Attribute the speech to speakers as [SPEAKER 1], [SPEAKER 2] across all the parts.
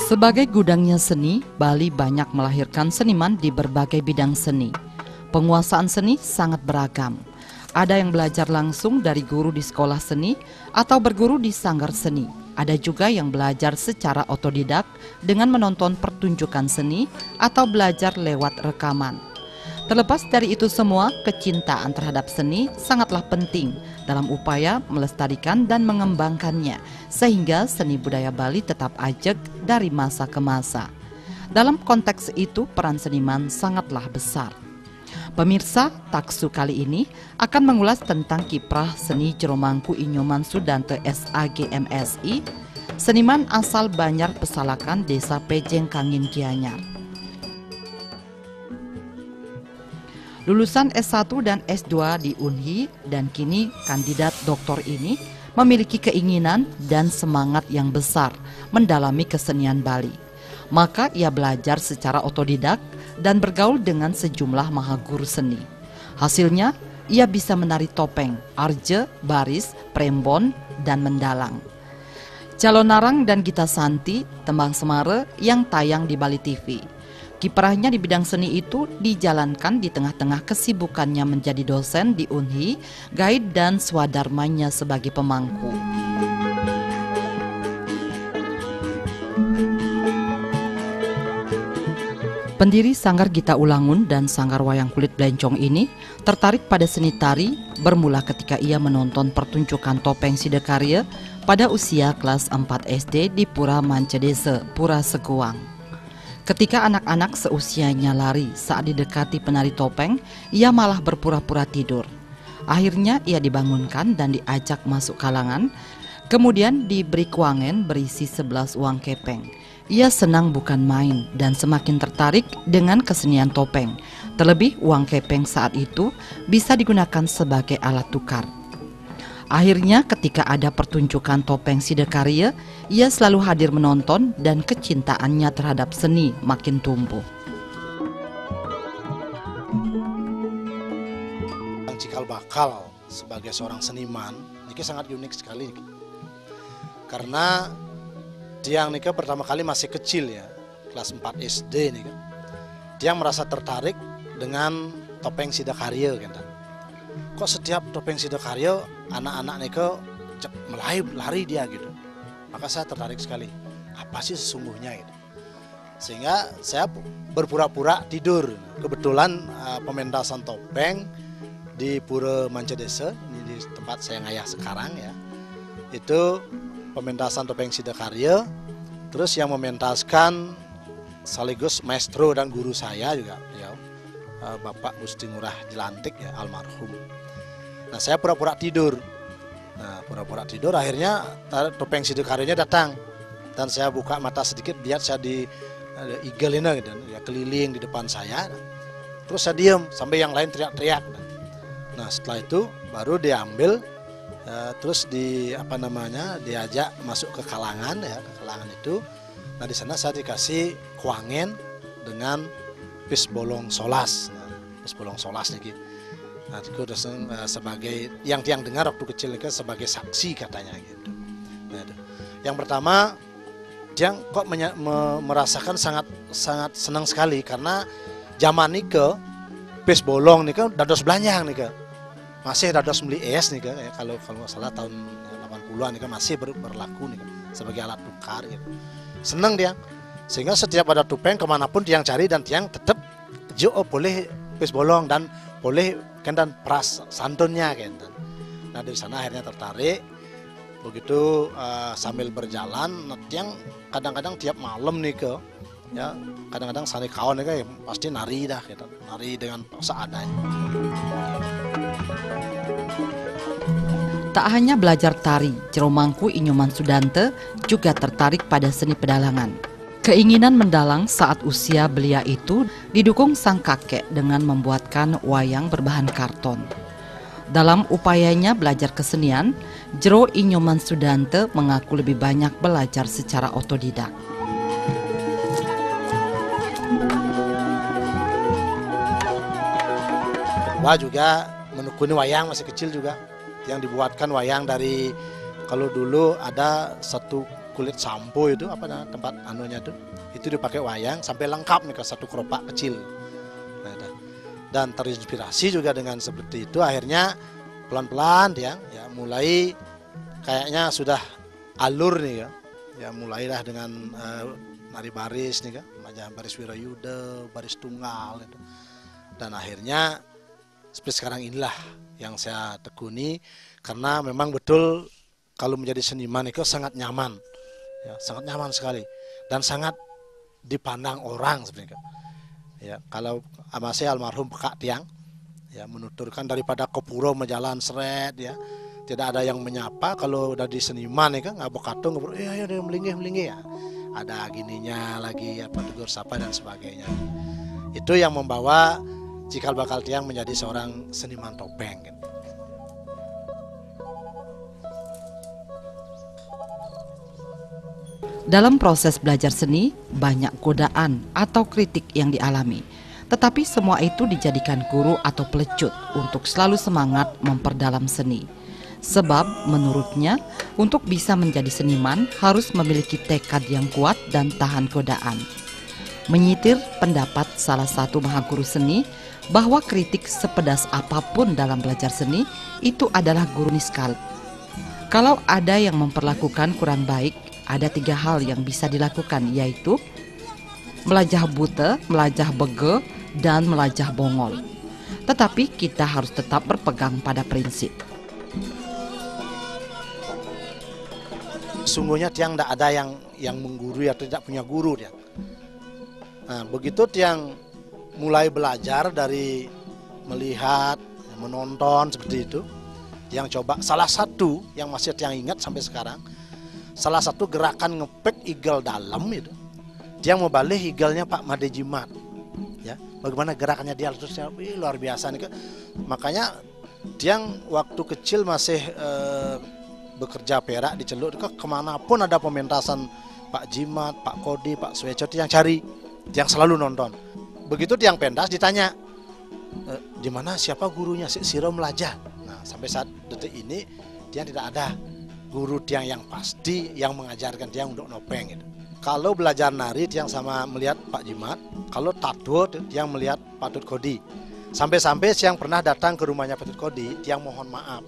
[SPEAKER 1] Sebagai gudangnya seni, Bali banyak melahirkan seniman di berbagai bidang seni. Penguasaan seni sangat beragam. Ada yang belajar langsung dari guru di sekolah seni atau berguru di sanggar seni. Ada juga yang belajar secara otodidak dengan menonton pertunjukan seni atau belajar lewat rekaman. Terlepas dari itu semua, kecintaan terhadap seni sangatlah penting dalam upaya melestarikan dan mengembangkannya, sehingga seni budaya Bali tetap ajeg dari masa ke masa. Dalam konteks itu, peran seniman sangatlah besar. Pemirsa, Taksu kali ini akan mengulas tentang kiprah seni Jero Mangku Inyoman Sudante SAG MSI, seniman asal Banjar Pesalakan, Desa Pejeng Kangin Gianyar. Lulusan S1 dan S2 di Unhi dan kini kandidat doktor ini memiliki keinginan dan semangat yang besar mendalami kesenian Bali. Maka ia belajar secara otodidak dan bergaul dengan sejumlah mahaguru seni. Hasilnya, ia bisa menari topeng, arje, baris, prembon, dan mendalang. Calonarang dan Gita Santi, Tembang Semare yang tayang di Bali TV. Kiprahnya di bidang seni itu dijalankan di tengah-tengah kesibukannya menjadi dosen di Unhi, guide dan swadharmanya sebagai pemangku. Pendiri Sanggar Gita Ulangun dan Sanggar Wayang Kulit Blencong ini tertarik pada seni tari bermula ketika ia menonton pertunjukan topeng Sidakarya pada usia kelas 4 SD di Pura Mancedese, Pura Seguang. Ketika anak-anak seusianya lari saat didekati penari topeng, ia malah berpura-pura tidur. Akhirnya ia dibangunkan dan diajak masuk kalangan, kemudian diberi kuangen berisi 11 uang kepeng. Ia senang bukan main dan semakin tertarik dengan kesenian topeng. Terlebih uang kepeng saat itu bisa digunakan sebagai alat tukar. Akhirnya ketika ada pertunjukan topeng Sidakarya, ia selalu hadir menonton dan kecintaannya terhadap seni makin tumbuh.
[SPEAKER 2] Cikal bakal sebagai seorang seniman, ini sangat unik sekali. Karena dia pertama kali masih kecil ya, kelas 4 SD nih kan. Dia merasa tertarik dengan topeng Sidakarya kan. Kok setiap topeng Sidakarya anak-anak niko lari dia gitu. Maka saya tertarik sekali. Apa sih sesungguhnya gitu. Sehingga saya berpura-pura tidur. Kebetulan pementasan topeng di Pura Mancedese, di tempat saya ngayah sekarang ya. Itu pementasan topeng Sidakarya. Terus yang mementaskan sekaligus maestro dan guru saya juga ya, Bapak Gusti Ngurah Jelantik ya, almarhum. Nah saya pura-pura tidur. Nah pura-pura tidur akhirnya topeng Sidakarya datang. Dan saya buka mata sedikit lihat saya di igelin gitu, ya keliling di depan saya. Terus saya diam sampai yang lain teriak-teriak. Nah setelah itu baru diambil, terus diajak masuk ke kalangan ya, ke kalangan itu. Nah di sana saya dikasih kuangen dengan pis bolong solas. Nah, pis bolong solas nih. Nah, itu sebagai yang dengar waktu kecil itu sebagai saksi katanya gitu. Nah, itu. Yang pertama dia kok merasakan sangat senang sekali karena zaman nike pis bolong nih kan dados belanjang nih kan. Masih dados beli es nih kan, ya, kalau nggak salah tahun 80-an nih kan masih berlaku nih kan, sebagai alat tukar gitu. Senang dia. Sehingga setiap ada topeng kemanapun tiang cari dan tiang tetap boleh pis bolong dan boleh kan dan pras santunnya kan. Nah dari sana akhirnya tertarik. Begitu sambil berjalan, tiang kadang-kadang tiap malam nih ke, ya kadang-kadang sani kawan nih kan ya, pasti nari dah, gitu. Nari dengan seadanya.
[SPEAKER 1] Tak hanya belajar tari, Jero Mangku Inyoman Sudante juga tertarik pada seni pedalangan. Keinginan mendalang saat usia belia itu didukung sang kakek dengan membuatkan wayang berbahan karton. Dalam upayanya belajar kesenian, Jero Inyoman Sudante mengaku lebih banyak belajar secara otodidak.
[SPEAKER 2] Kedua juga menekuni wayang masih kecil juga, yang dibuatkan wayang dari Kalau dulu ada satu kulit sampo itu apa namanya, tempat anunya itu dipakai wayang sampai lengkap nih ke satu keropak kecil. Nah, dan terinspirasi juga dengan seperti itu, akhirnya pelan-pelan dia ya mulai kayaknya sudah alur nih ya. Ya mulailah dengan nari baris nih kan, macam baris Wirayuda, baris tunggal itu. Dan akhirnya seperti sekarang inilah yang saya tekuni, karena memang betul kalau menjadi seniman itu sangat nyaman. Ya, sangat nyaman sekali dan sangat dipandang orang sebenarnya. Ya, kalau masih almarhum Pekak Tiang ya menuturkan daripada kopuro menjalan seret ya, tidak ada yang menyapa. Kalau udah di seniman ya kan ngabok katung ngobrol, ya dia melinggih ya. Ada gininya lagi apa tegur sapa dan sebagainya. Itu yang membawa Cikal Bakal Tiang menjadi seorang seniman topeng kan.
[SPEAKER 1] Dalam proses belajar seni, banyak godaan atau kritik yang dialami. Tetapi semua itu dijadikan guru atau pelecut untuk selalu semangat memperdalam seni. Sebab menurutnya, untuk bisa menjadi seniman harus memiliki tekad yang kuat dan tahan godaan. Menyitir pendapat salah satu mahaguru seni bahwa kritik sepedas apapun dalam belajar seni itu adalah guru niskal. Kalau ada yang memperlakukan kurang baik, ada 3 hal yang bisa dilakukan, yaitu melajah buta, melajah bege, dan melajah bongol. Tetapi kita harus tetap berpegang pada prinsip.
[SPEAKER 2] Sungguhnya Tiang tidak ada yang menggurui atau tidak punya guru dia. Nah, begitu Tiang mulai belajar dari melihat, menonton seperti itu, Tiang coba salah satu yang masih Tiang ingat sampai sekarang. Salah satu gerakan ngepek igal dalam itu, dia mau balik igalnya Pak Made Jimat, ya. Bagaimana gerakannya dia terusnya, luar biasa nih. Makanya dia waktu kecil masih bekerja perak di Celuk, kemanapun ada pementasan Pak Jimat, Pak Kodi, Pak Sueco, yang cari, yang selalu nonton. Begitu Tiang pentas ditanya, di mana siapa gurunya, Siro Melajah. Nah sampai saat detik ini dia tidak ada guru Tiang yang pasti yang mengajarkan Tiang untuk nopeng gitu. Kalau belajar nari Tiang sama melihat Pak Jimat, kalau tato Tiang melihat Pak Tut Kodi. Sampai-sampai Tiang pernah datang ke rumahnya Pak Tut Kodi, Tiang mohon maaf.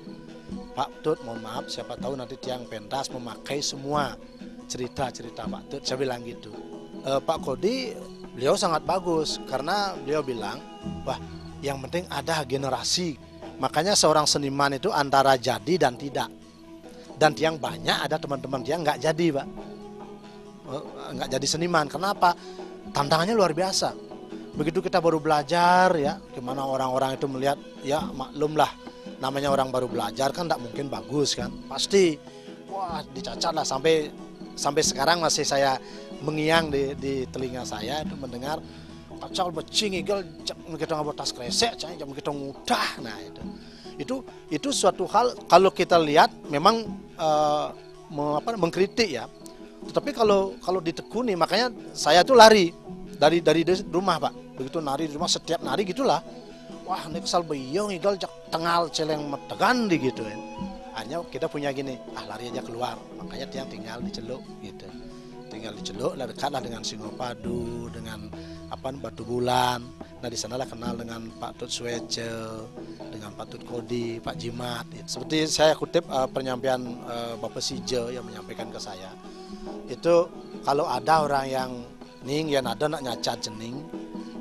[SPEAKER 2] Pak Tut mohon maaf, siapa tahu nanti Tiang pentas memakai semua cerita-cerita Pak Tut, saya bilang gitu. Pak Kodi beliau sangat bagus karena beliau bilang, wah yang penting ada generasi. Makanya seorang seniman itu antara jadi dan tidak. Dan Tiang banyak ada teman-teman Tiang nggak jadi Pak, nggak jadi seniman. Kenapa? Tantangannya luar biasa. Begitu kita baru belajar ya, gimana orang-orang itu melihat, ya maklum lah, namanya orang baru belajar kan nggak mungkin bagus kan, pasti wah dicacat lah. Sampai sekarang masih saya mengiang di telinga saya itu mendengar kacau becing igel kita ngabot tas kresek, jam kita mudah. Nah itu suatu hal kalau kita lihat memang mengkritik ya. Tetapi kalau ditekuni, makanya saya tuh lari dari rumah Pak. Begitu nari di rumah, setiap nari gitulah. Wah, ini kesal beyong igel tengal celeng metegan di gitu ya. Hanya kita punya gini, lari aja keluar. Makanya Tiang tinggal di Celuk gitu. Tinggal di Celuk, dekatlah dengan Singopadu, dengan Batu Bulan. Nah di sanalah kenal dengan Pak Tut Suece, dengan Pak Tut Kodi, Pak Jimat. Seperti saya kutip penyampaian Bapak Sijo yang menyampaikan ke saya. Itu kalau ada orang yang ning yang ada nak nyacat jening,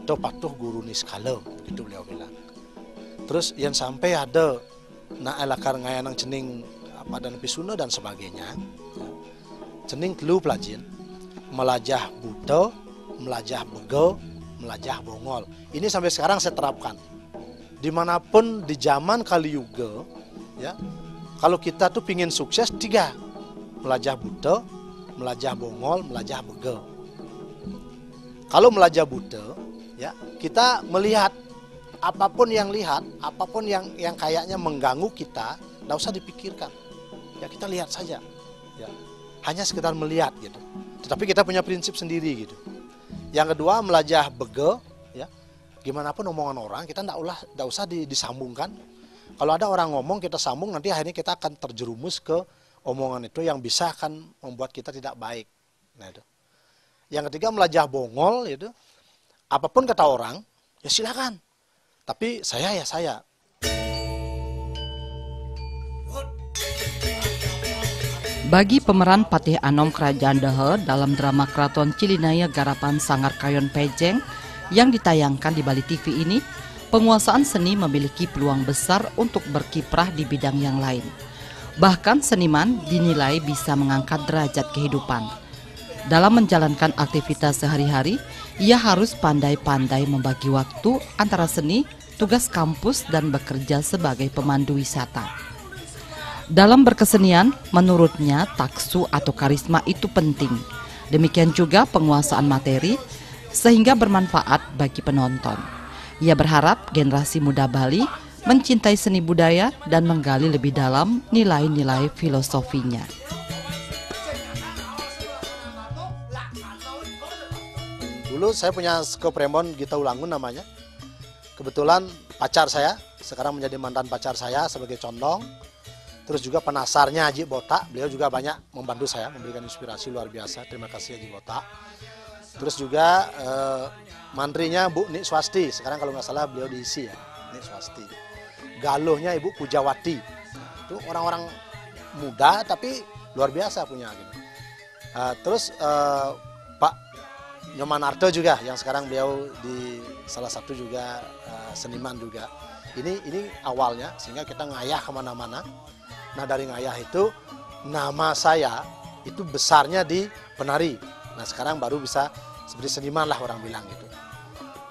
[SPEAKER 2] itu patuh guru niskalo, gitu beliau bilang. Terus yang sampai ada nak elakar ngayanang jening dan pisuna dan sebagainya. Jening telu pelajin, melajah buto, melajah bego, melajah bongol. Ini sampai sekarang saya terapkan. Dimanapun di zaman Kaliuga, ya, kalau kita tuh pingin sukses 3, melajah buto, melajah bongol, melajah bego. Kalau melajah buto, ya, kita melihat apapun yang kayaknya mengganggu kita, nggak usah dipikirkan. Ya kita lihat saja. Ya. Hanya sekedar melihat gitu. Tetapi kita punya prinsip sendiri gitu. Yang kedua melajah bege, ya. Gimana pun omongan orang kita nggak usah disambungkan. Kalau ada orang ngomong kita sambung, nanti akhirnya kita akan terjerumus ke omongan itu yang bisa akan membuat kita tidak baik. Nah itu. Yang ketiga melajah bongol itu, apapun kata orang, ya silakan. Tapi saya ya saya.
[SPEAKER 1] Bagi pemeran Patih Anom Kerajaan Dehe dalam drama Keraton Cilinaya garapan Sanggar Kayon Pejeng yang ditayangkan di Bali TV ini, penguasaan seni memiliki peluang besar untuk berkiprah di bidang yang lain. Bahkan seniman dinilai bisa mengangkat derajat kehidupan. Dalam menjalankan aktivitas sehari-hari, ia harus pandai-pandai membagi waktu antara seni, tugas kampus, dan bekerja sebagai pemandu wisata. Dalam berkesenian, menurutnya taksu atau karisma itu penting. Demikian juga penguasaan materi, sehingga bermanfaat bagi penonton. Ia berharap generasi muda Bali mencintai seni budaya dan menggali lebih dalam nilai-nilai filosofinya.
[SPEAKER 2] Dulu saya punya Premon Gita Ulangun namanya. Kebetulan pacar saya, sekarang menjadi mantan pacar saya sebagai condong. Terus juga penasarnya Haji Botak, beliau juga banyak membantu saya, memberikan inspirasi luar biasa. Terima kasih Haji Botak. Terus juga mantrinya Bu Nik Swasti, sekarang kalau nggak salah beliau diisi ya, Nik Swasti. Galuhnya Ibu Pujawati, itu orang-orang muda tapi luar biasa punya gitu. Terus Pak Nyoman Arto juga, yang sekarang beliau di salah satu juga seniman juga. Ini awalnya sehingga kita ngayah kemana-mana. Nah dari ngayah itu nama saya itu besarnya di penari. Nah sekarang baru bisa seperti seniman lah orang bilang gitu.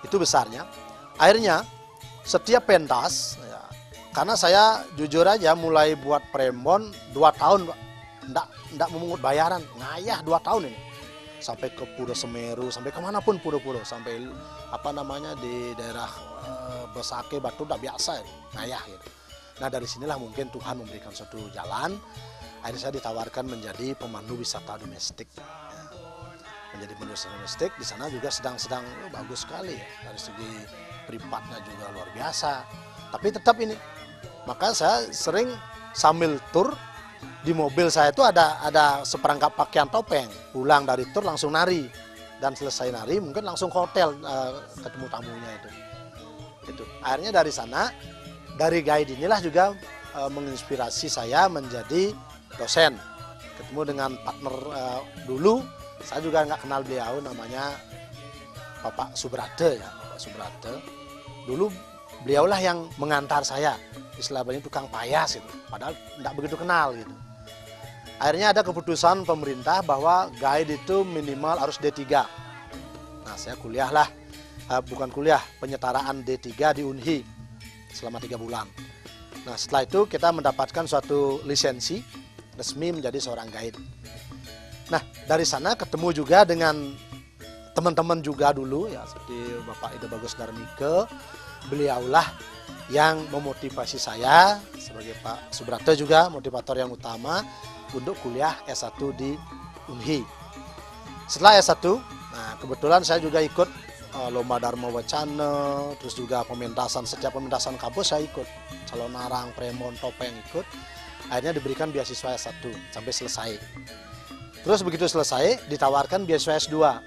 [SPEAKER 2] Itu besarnya. Akhirnya setiap pentas, ya, karena saya jujur aja mulai buat Premon 2 tahun Pak. Nggak memungut bayaran, ngayah 2 tahun ini. Sampai ke Pura Semeru, sampai kemanapun pura-pura, sampai di daerah Besake, Batu, udah biasa ya, ngayah gitu. Nah dari sinilah mungkin Tuhan memberikan suatu jalan. Akhirnya saya ditawarkan menjadi pemandu wisata domestik. Ya. Menjadi pemandu wisata domestik, di sana juga sedang bagus sekali ya. Dari segi privatnya juga luar biasa. Tapi tetap ini, maka saya sering sambil tur, di mobil saya itu ada seperangkap pakaian topeng. Pulang dari tur langsung nari. Dan selesai nari mungkin langsung ke hotel ketemu tamunya itu. Akhirnya dari sana, dari guide inilah juga menginspirasi saya menjadi dosen. Ketemu dengan partner dulu, saya juga nggak kenal beliau, namanya Bapak Subrate ya, Bapak Subrate. Dulu beliaulah yang mengantar saya, istilahnya tukang payas gitu, padahal nggak begitu kenal gitu. Akhirnya ada keputusan pemerintah bahwa guide itu minimal harus D3. Nah saya kuliahlah, bukan kuliah, penyetaraan D3 di Unhi selama 3 bulan. Nah setelah itu kita mendapatkan suatu lisensi resmi menjadi seorang guide. Nah dari sana ketemu juga dengan teman-teman juga dulu ya, seperti Bapak Ida Bagus Darmike. Beliaulah yang memotivasi saya sebagai Pak Subrate juga motivator yang utama untuk kuliah S1 di Unhi. Setelah S1, nah kebetulan saya juga ikut lomba Dharma Wacana, terus juga setiap pementasan kampus saya ikut, calon narang, Premon, topeng ikut. Akhirnya diberikan beasiswa S1 sampai selesai. Terus begitu selesai ditawarkan beasiswa S2. Nah,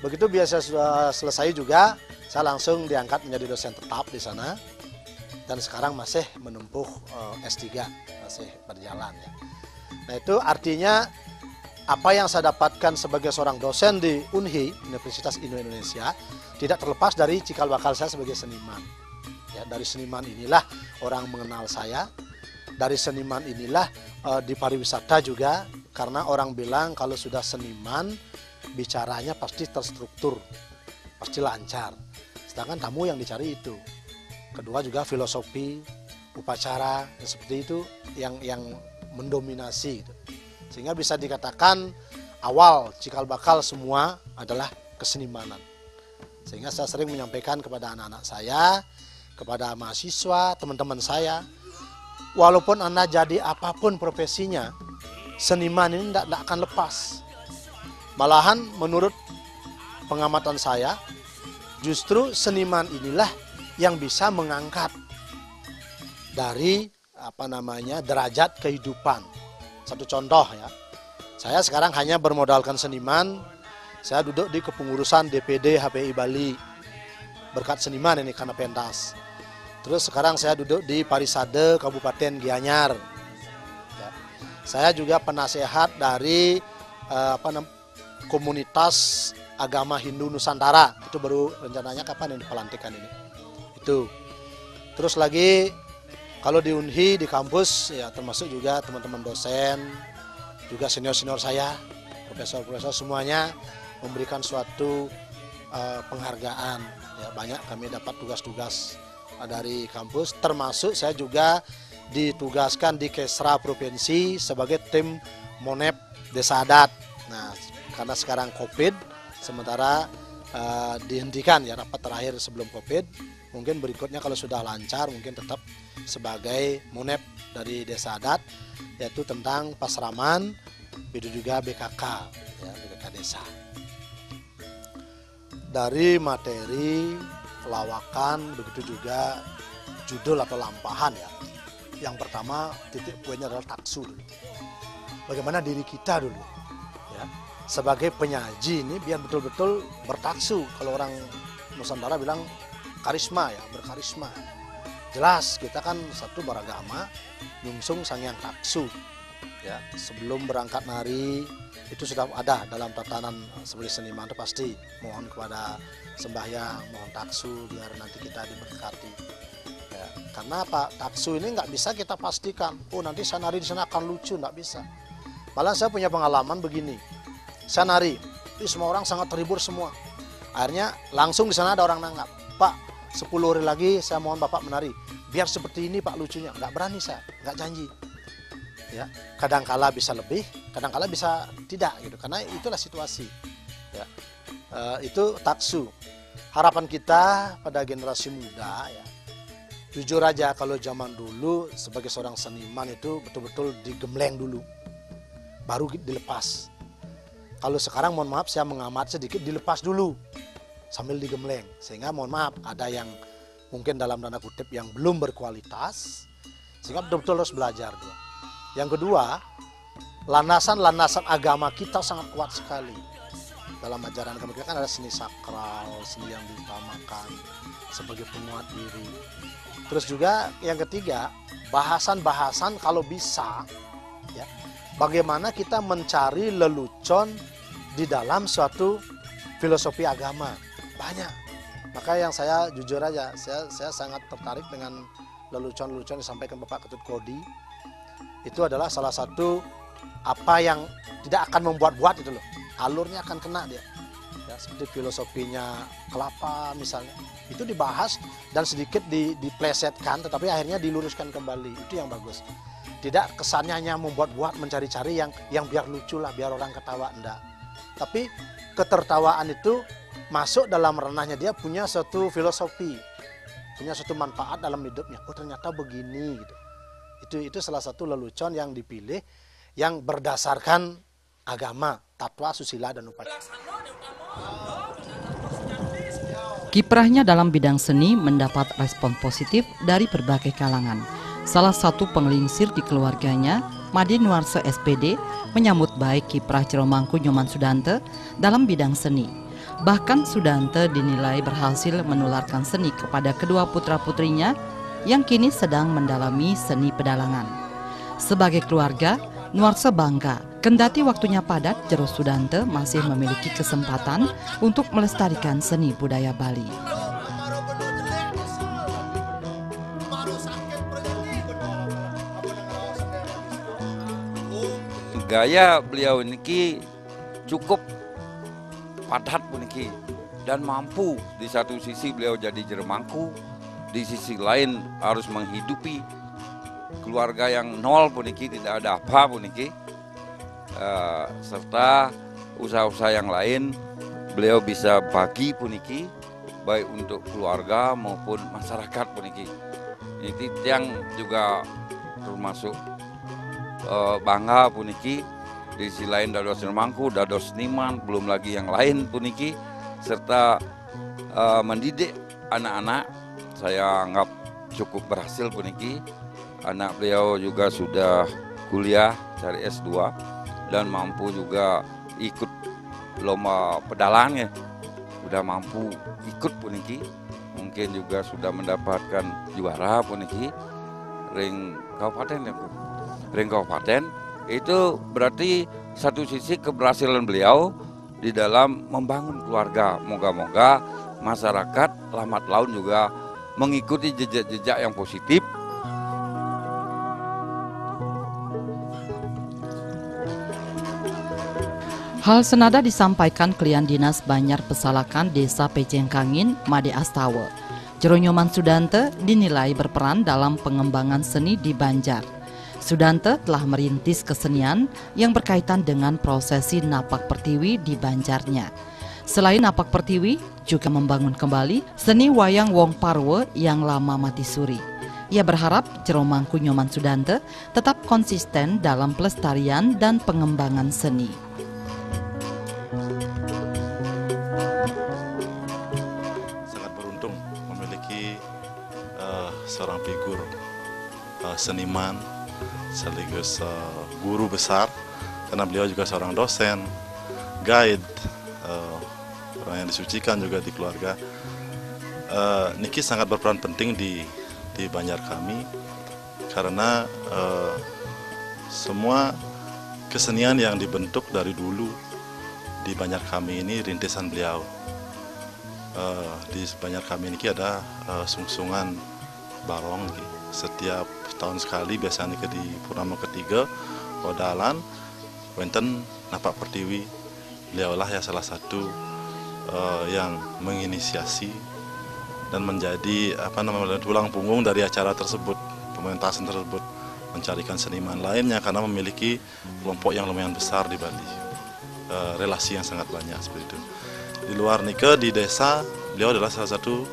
[SPEAKER 2] begitu beasiswa selesai juga saya langsung diangkat menjadi dosen tetap di sana. Dan sekarang masih menempuh S3, masih berjalan ya. Nah itu artinya apa yang saya dapatkan sebagai seorang dosen di Unhi, Universitas Indonesia, tidak terlepas dari cikal bakal saya sebagai seniman. Ya, dari seniman inilah orang mengenal saya, dari seniman inilah di pariwisata juga, karena orang bilang kalau sudah seniman, bicaranya pasti terstruktur, pasti lancar. Sedangkan tamu yang dicari itu. Kedua juga filosofi, upacara, seperti itu yang mendominasi gitu. Sehingga bisa dikatakan awal cikal bakal semua adalah kesenimanan. Sehingga saya sering menyampaikan kepada anak-anak saya, kepada mahasiswa, teman-teman saya, walaupun Anda jadi apapun profesinya, seniman ini tidak akan lepas. Malahan menurut pengamatan saya, justru seniman inilah yang bisa mengangkat dari derajat kehidupan. Satu contoh ya, saya sekarang hanya bermodalkan seniman. Saya duduk di kepengurusan DPD HPI Bali berkat seniman ini karena pentas. Terus sekarang saya duduk di Parisade Kabupaten Gianyar. Ya. Saya juga penasehat dari komunitas agama Hindu Nusantara. Itu baru rencananya kapan yang dipelantikan ini. Itu. Terus lagi kalau di Unhi di kampus ya termasuk juga teman-teman dosen, juga senior-senior saya, profesor-profesor semuanya memberikan suatu penghargaan. Ya, banyak kami dapat tugas-tugas dari kampus, termasuk saya juga ditugaskan di Kesra Provinsi sebagai tim Monep Desa Adat. Nah, karena sekarang COVID, sementara dihentikan ya rapat terakhir sebelum COVID. Mungkin berikutnya kalau sudah lancar, mungkin tetap sebagai Monep dari Desa Adat, yaitu tentang pasraman, itu juga BKK, ya, BKK Desa. Dari materi lawakan, begitu juga judul atau lampahan ya. Yang pertama titik poinnya adalah taksu dulu. Bagaimana diri kita dulu, ya, sebagai penyaji ini biar betul-betul bertaksu. Kalau orang Nusantara bilang karisma ya, berkarisma. Jelas kita kan satu beragama, nyungsung sang yang taksu. Ya, sebelum berangkat nari itu sudah ada dalam tatanan sebagai seniman itu pasti mohon kepada sembahyang, mohon taksu biar nanti kita diberkati. Ya, karena apa? Taksu ini nggak bisa kita pastikan. Oh nanti saya nari di sana akan lucu, nggak bisa. Malah saya punya pengalaman begini. Saya nari, semua orang sangat terhibur semua. Akhirnya langsung di sana ada orang nanggap, Pak 10 hari lagi saya mohon Bapak menari. Biar seperti ini Pak lucunya. Nggak berani saya, nggak janji. Ya, kadangkala bisa lebih, kadangkala bisa tidak gitu, karena itulah situasi. Ya, itu taksu. Harapan kita pada generasi muda ya, jujur aja kalau zaman dulu sebagai seorang seniman itu betul-betul digembleng dulu, baru dilepas. Kalau sekarang mohon maaf saya mengamati sedikit, dilepas dulu sambil digembleng, sehingga mohon maaf ada yang mungkin dalam tanda kutip yang belum berkualitas, sehingga betul-betul harus belajar dulu. Yang kedua, landasan-landasan agama kita sangat kuat sekali. Dalam ajaran agama kita kan ada seni sakral, seni yang diutamakan sebagai penguat diri. Terus juga yang ketiga, bahasan-bahasan kalau bisa, ya, bagaimana kita mencari lelucon di dalam suatu filosofi agama. Banyak. Maka yang saya jujur aja, saya sangat tertarik dengan lelucon-lelucon yang disampaikan Bapak Ketut Kodi. Itu adalah salah satu apa yang tidak akan membuat-buat itu loh, alurnya akan kena dia ya, seperti filosofinya kelapa misalnya, itu dibahas dan sedikit diplesetkan tetapi akhirnya diluruskan kembali, itu yang bagus. Tidak kesannya hanya membuat-buat, mencari-cari yang biar lucu lah, biar orang ketawa, enggak, tapi ketertawaan itu masuk dalam ranahnya, dia punya suatu filosofi, punya suatu manfaat dalam hidupnya, oh ternyata begini gitu. Itu salah satu lelucon yang dipilih yang berdasarkan agama, tatwa, susila, dan upacara.
[SPEAKER 1] Kiprahnya dalam bidang seni mendapat respon positif dari berbagai kalangan. Salah satu pengelingsir di keluarganya, Made Nuarse SPD, menyambut baik kiprah Ciromangku Nyoman Sudante dalam bidang seni. Bahkan Sudante dinilai berhasil menularkan seni kepada kedua putra-putrinya yang kini sedang mendalami seni pedalangan. Sebagai keluarga, Nuarse bangga, kendati waktunya padat, Jero Sudante masih memiliki kesempatan untuk melestarikan seni budaya Bali.
[SPEAKER 3] Gaya beliau ini cukup padat puniki dan mampu. Di satu sisi beliau jadi jeremangku, di sisi lain harus menghidupi keluarga yang nol puniki, tidak ada apa puniki, serta usaha-usaha yang lain beliau bisa bagi puniki, baik untuk keluarga maupun masyarakat puniki. Ini yang juga termasuk bangga puniki. Di sisi lain dados mangku, dados seniman, belum lagi yang lain puniki, serta mendidik anak-anak. Saya anggap cukup berhasil puniki. anak beliau juga sudah kuliah cari S2 dan mampu juga ikut lomba pedalang ya. Sudah mampu ikut puniki. Mungkin juga sudah mendapatkan juara puniki ring kabupaten ya. Ring kabupaten itu berarti satu sisi keberhasilan beliau di dalam membangun keluarga. Moga-moga masyarakat lambat laun juga mengikuti jejak-jejak yang positif.
[SPEAKER 1] Hal senada disampaikan klien dinas Banjar Pesalakan Desa Pejengkangin, Made Astawa. Jero Nyoman Sudante dinilai berperan dalam pengembangan seni di Banjar. Sudante telah merintis kesenian yang berkaitan dengan prosesi napak pertiwi di Banjarnya. Selain napak pertiwi, juga membangun kembali seni wayang Wong Parwe yang lama mati suri. Ia berharap Jero Mangku Nyoman Sudante tetap konsisten dalam pelestarian dan pengembangan seni.
[SPEAKER 4] Sangat beruntung memiliki seorang figur seniman sekaligus guru besar, karena beliau juga seorang dosen, guide, orang yang disucikan juga di keluarga. Niki sangat berperan penting di Banjar kami, karena semua kesenian yang dibentuk dari dulu di Banjar kami ini rintisan beliau. Di Banjar kami ini ada sungsungan barong setiap tahun sekali, biasanya di purnama ketiga Odalan wenten napak pertiwi. Beliaulah ya salah satu yang menginisiasi dan menjadi tulang punggung dari acara tersebut, pementasan tersebut, mencarikan seniman lainnya karena memiliki kelompok yang lumayan besar di Bali, relasi yang sangat banyak seperti itu. Di luar nikah di desa, beliau adalah salah satu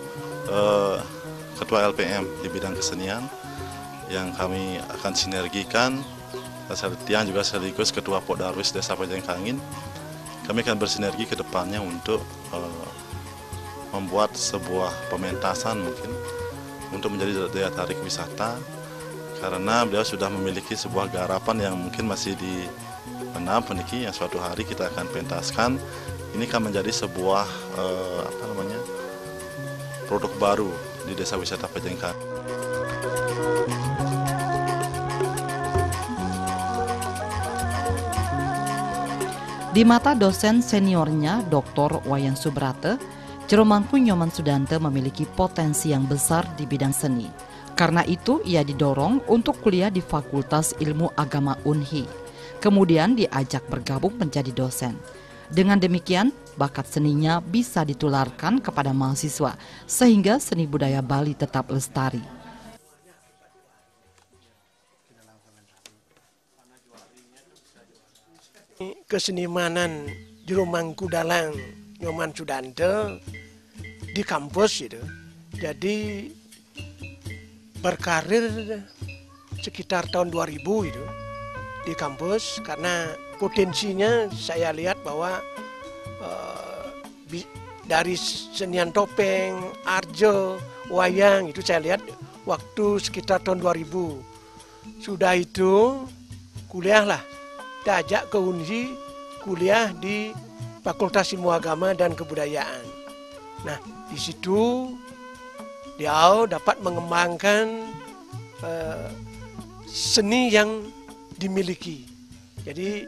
[SPEAKER 4] ketua LPM di bidang kesenian yang kami akan sinergikan. Yang juga sekaligus ketua Pok Darwis Desa Pejengkangin. Kami akan bersinergi ke depannya untuk membuat sebuah pementasan mungkin untuk menjadi daya tarik wisata, karena beliau sudah memiliki sebuah garapan yang mungkin masih di benam peniki yang suatu hari kita akan pentaskan. Ini akan menjadi sebuah produk baru di Desa Wisata Pejengkangin.
[SPEAKER 1] Di mata dosen seniornya Dr. Wayan Subrate, Jero Mangku Nyoman Sudante memiliki potensi yang besar di bidang seni. Karena itu ia didorong untuk kuliah di Fakultas Ilmu Agama Unhi. Kemudian diajak bergabung menjadi dosen. Dengan demikian, bakat seninya bisa ditularkan kepada mahasiswa sehingga seni budaya Bali tetap lestari.
[SPEAKER 5] Kesenimanan Jero Mangku Dalang Nyoman Sudante di kampus itu. Jadi berkarir sekitar tahun 2000 itu di kampus, karena potensinya saya lihat bahwa dari senian topeng, arjo, wayang itu saya lihat waktu sekitar tahun 2000. Sudah itu kuliahlah, diajak ke Unhi kuliah di Fakultas Ilmu Agama dan Kebudayaan. Nah, di situ dia dapat mengembangkan seni yang dimiliki. Jadi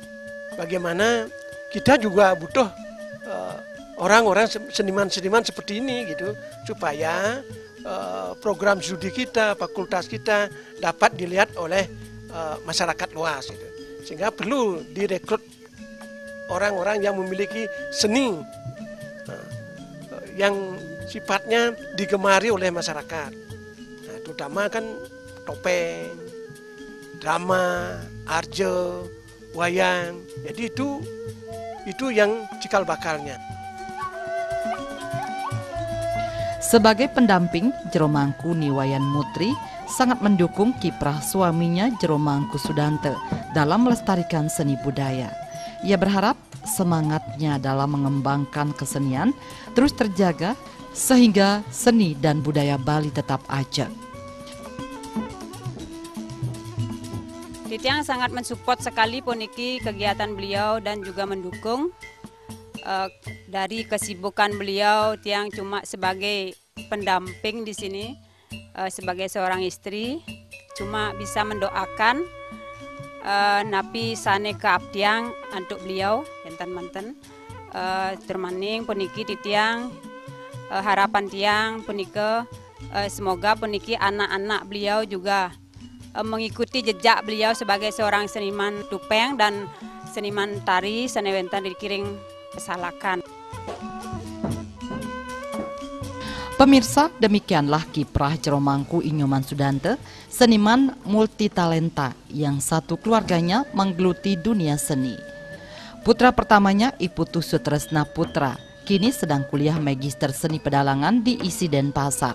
[SPEAKER 5] bagaimana kita juga butuh orang-orang seniman-seniman seperti ini gitu, supaya program studi kita, fakultas kita dapat dilihat oleh masyarakat luas gitu. Sehingga perlu direkrut orang-orang yang memiliki seni yang sifatnya digemari oleh masyarakat. Nah, terutama kan topeng, drama, arjo, wayang. Jadi itu yang cikal bakalnya.
[SPEAKER 1] Sebagai pendamping, Jero Mangku Niwayan Mutri sangat mendukung kiprah suaminya Jero Mangku Sudante dalam melestarikan seni budaya. Ia berharap semangatnya dalam mengembangkan kesenian terus terjaga sehingga seni dan budaya Bali tetap ajak.
[SPEAKER 6] Titiang sangat mensupport sekali puniki kegiatan beliau dan juga mendukung. Dari kesibukan beliau, Tiang cuma sebagai pendamping di sini, sebagai seorang istri, cuma bisa mendoakan napi sane keabdian untuk beliau, enten manten, termaning puniki Titiang, harapan Tiang punike, semoga puniki anak-anak beliau juga mengikuti jejak beliau sebagai seorang seniman tupeng dan seniman tari Sanewentan dikiring kesalakan.
[SPEAKER 1] Pemirsa, demikianlah kiprah Jero Mangku Inyoman Sudante, seniman multitalenta yang satu keluarganya menggeluti dunia seni. Putra pertamanya Iputu Sutresna Putra, kini sedang kuliah Magister Seni Pedalangan di ISI Denpasar.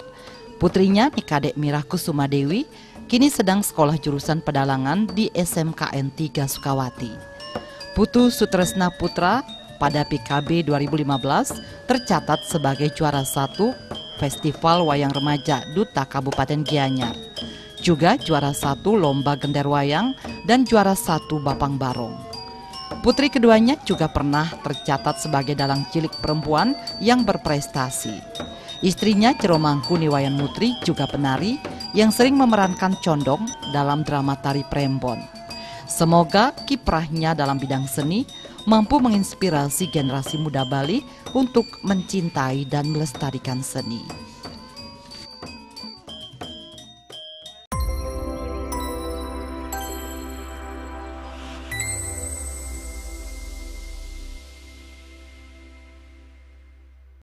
[SPEAKER 1] Putrinya Nikadek Mirah Kusuma Dewi, kini sedang sekolah jurusan pedalangan di SMKN 3 Sukawati. Putu Sutresna Putra pada PKB 2015 tercatat sebagai juara 1 Festival Wayang Remaja Duta Kabupaten Gianyar. Juga juara 1 Lomba Gender Wayang dan juara 1 Bapang Barong. Putri keduanya juga pernah tercatat sebagai dalang cilik perempuan yang berprestasi. Istrinya Jero Mangku Niwayan Mutri juga penari yang sering memerankan condong dalam drama tari Prembon. Semoga kiprahnya dalam bidang seni mampu menginspirasi generasi muda Bali untuk mencintai dan melestarikan seni.